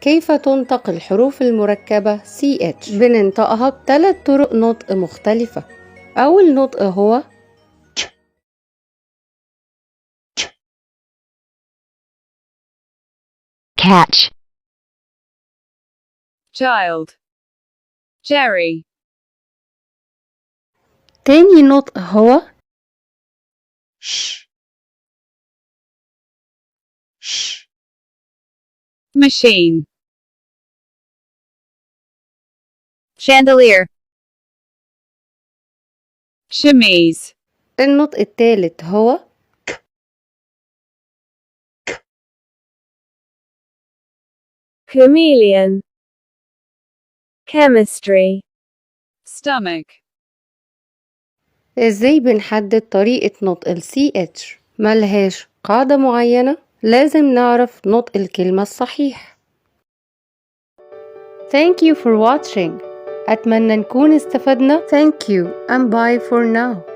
كيف تنطق الحروف المركبة CH؟ بننطقها ب3 طرق نطق مختلفة. أول نطق هو catch, child, Jerry, تاني نطق هو machine, chandelier, chemise, النطق التالت هو chameleon, chemistry, stomach, ازاي بنحدد طريقة نطق ال CH؟ ملهاش قاعدة معينة، لازم نعرف نطق الكلمة الصحيح. Thank you for watching. أتمنى نكون استفدنا. Thank you and bye for now.